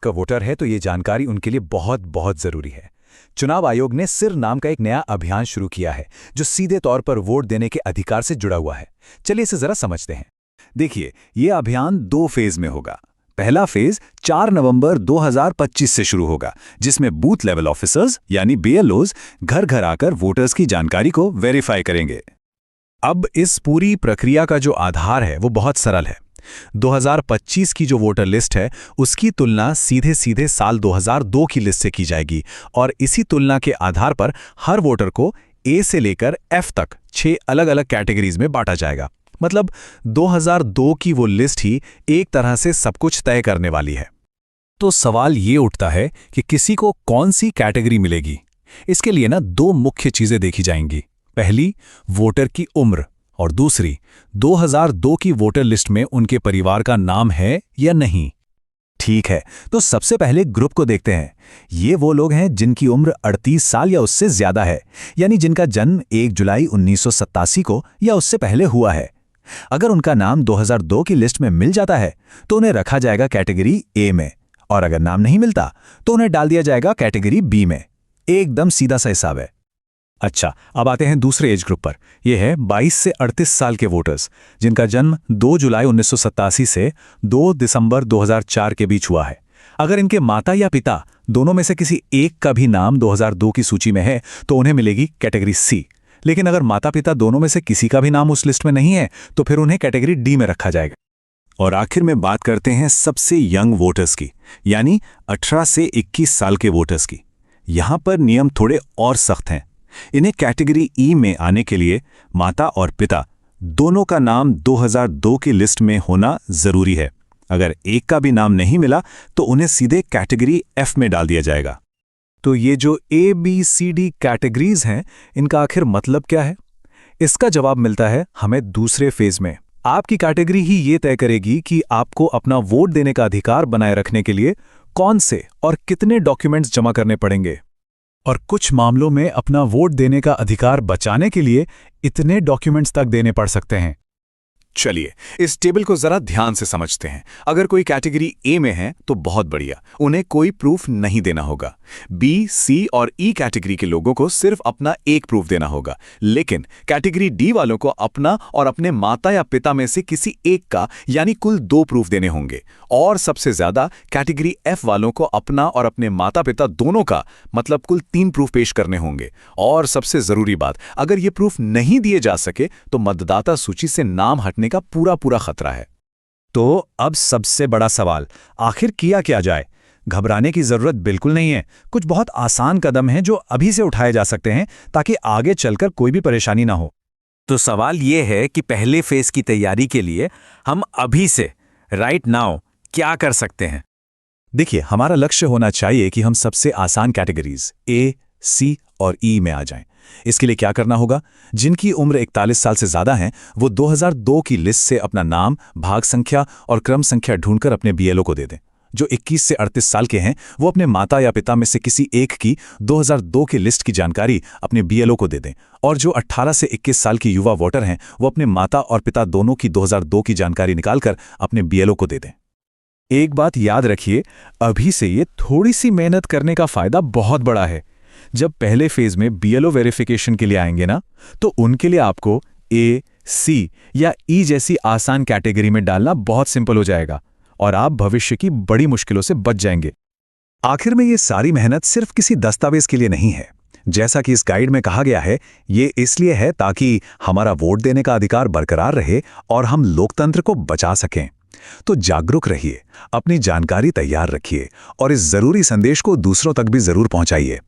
का वोटर है तो ये जानकारी उनके लिए बहुत बहुत जरूरी है। चुनाव आयोग ने सिर नाम का एक नया अभियान शुरू किया है जो सीधे तौर पर वोट देने के अधिकार से जुड़ा हुआ है। चलिए इसे जरा समझते हैं। देखिए, ये अभियान 2 फेज में होगा। पहला फेज 4 नवंबर 2025 से शुरू होगा, जिसमें बूथ लेवल ऑफिसर्स यानी बीएलओज घर घर आकर वोटर्स की जानकारी को वेरीफाई करेंगे। अब इस पूरी प्रक्रिया का जो आधार है वो बहुत सरल है। 2025 की जो वोटर लिस्ट है उसकी तुलना सीधे सीधे साल 2002 की लिस्ट से की जाएगी और इसी तुलना के आधार पर हर वोटर को ए से लेकर एफ तक 6 अलग अलग कैटेगरीज में बांटा जाएगा। मतलब 2002 की वो लिस्ट ही एक तरह से सब कुछ तय करने वाली है। तो सवाल ये उठता है कि किसी को कौन सी कैटेगरी मिलेगी। इसके लिए 2 मुख्य चीजें देखी जाएंगी। पहली, वोटर की उम्र, और दूसरी, 2002 की वोटर लिस्ट में उनके परिवार का नाम है या नहीं। ठीक है, तो सबसे पहले ग्रुप को देखते हैं। ये वो लोग हैं जिनकी उम्र 38 साल या उससे ज्यादा है, यानी जिनका जन्म 1 जुलाई 1987 को या उससे पहले हुआ है। अगर उनका नाम 2002 की लिस्ट में मिल जाता है तो उन्हें रखा जाएगा कैटेगरी ए में, और अगर नाम नहीं मिलता तो उन्हें डाल दिया जाएगा कैटेगरी बी में। एकदम सीधा सा हिसाब है। अच्छा, अब आते हैं दूसरे एज ग्रुप पर। यह है 22 से 38 साल के वोटर्स, जिनका जन्म 2 जुलाई 1987 से 2 दिसंबर 2004 के बीच हुआ है। अगर इनके माता या पिता दोनों में से किसी एक का भी नाम 2002 की सूची में है तो उन्हें मिलेगी कैटेगरी सी। लेकिन अगर माता पिता दोनों में से किसी का भी नाम उस लिस्ट में नहीं है तो फिर उन्हें कैटेगरी डी में रखा जाएगा। और आखिर में बात करते हैं सबसे यंग वोटर्स की, यानी 18 से 21 साल के वोटर्स की। यहां पर नियम थोड़े और सख्त हैं। इन्हें कैटेगरी ई में आने के लिए माता और पिता दोनों का नाम 2002 की लिस्ट में होना जरूरी है। अगर एक का भी नाम नहीं मिला तो उन्हें सीधे कैटेगरी एफ में डाल दिया जाएगा। तो ये जो A B C D categories हैं, इनका आखिर मतलब क्या है? इसका जवाब मिलता है हमें दूसरे फेज में। आपकी कैटेगरी ही ये तय करेगी कि आपको अपना वोट देने का अधिकार बनाए रखने के लिए कौन से और कितने डॉक्यूमेंट्स जमा करने पड़ेंगे, और कुछ मामलों में अपना वोट देने का अधिकार बचाने के लिए इतने डॉक्यूमेंट्स तक देने पड़ सकते हैं। चलिए इस टेबल को जरा ध्यान से समझते हैं। अगर कोई कैटेगरी ए में है तो बहुत बढ़िया, उन्हें कोई प्रूफ नहीं देना होगा। बी, सी और ई कैटेगरी के लोगों को सिर्फ अपना एक प्रूफ देना होगा। लेकिन कैटेगरी डी वालों को अपना और अपने माता या पिता में से किसी एक का यानी कुल 2 प्रूफ देने होंगे। और सबसे ज्यादा कैटेगरी एफ वालों को अपना और अपने माता पिता दोनों का मतलब कुल 3 प्रूफ पेश करने होंगे। और सबसे जरूरी बात, अगर ये प्रूफ नहीं दिए जा सके तो मतदाता सूची से नाम हटने का पूरा खतरा है। तो अब सबसे बड़ा सवाल, आखिर किया क्या जाए? घबराने की जरूरत बिल्कुल नहीं है। कुछ बहुत आसान कदम हैं जो अभी से उठाए जा सकते हैं ताकि आगे चलकर कोई भी परेशानी ना हो। तो सवाल यह है कि पहले फेज की तैयारी के लिए हम अभी से राइट नाउ क्या कर सकते हैं? देखिए, हमारा लक्ष्य होना चाहिए कि हम सबसे आसान कैटेगरीज ए, सी और ई में आ जाएं। इसके लिए क्या करना होगा? जिनकी उम्र 41 साल से ज्यादा है वो 2002 की लिस्ट से अपना नाम, भाग संख्या और क्रम संख्या ढूंढकर अपने बीएलओ को दे दें। जो 21 से 38 साल के हैं वो अपने माता या पिता में से किसी एक की 2002 की लिस्ट की जानकारी अपने बीएलओ को दे दें। और जो 18 से 21 साल की युवा वोटर हैं वो अपने माता और पिता दोनों की 2002 की जानकारी निकालकर अपने बीएलओ को दे दें। एक बात याद रखिए, अभी से ये थोड़ी सी मेहनत करने का फायदा बहुत बड़ा है। जब पहले फेज में बीएलओ वेरिफिकेशन के लिए आएंगे ना, तो उनके लिए आपको ए, सी या ई जैसी आसान कैटेगरी में डालना बहुत सिंपल हो जाएगा और आप भविष्य की बड़ी मुश्किलों से बच जाएंगे। आखिर में ये सारी मेहनत सिर्फ किसी दस्तावेज के लिए नहीं है। जैसा कि इस गाइड में कहा गया है, ये इसलिए है ताकि हमारा वोट देने का अधिकार बरकरार रहे और हम लोकतंत्र को बचा सकें। तो जागरूक रहिए, अपनी जानकारी तैयार रखिए और इस जरूरी संदेश को दूसरों तक भी जरूर पहुंचाइए।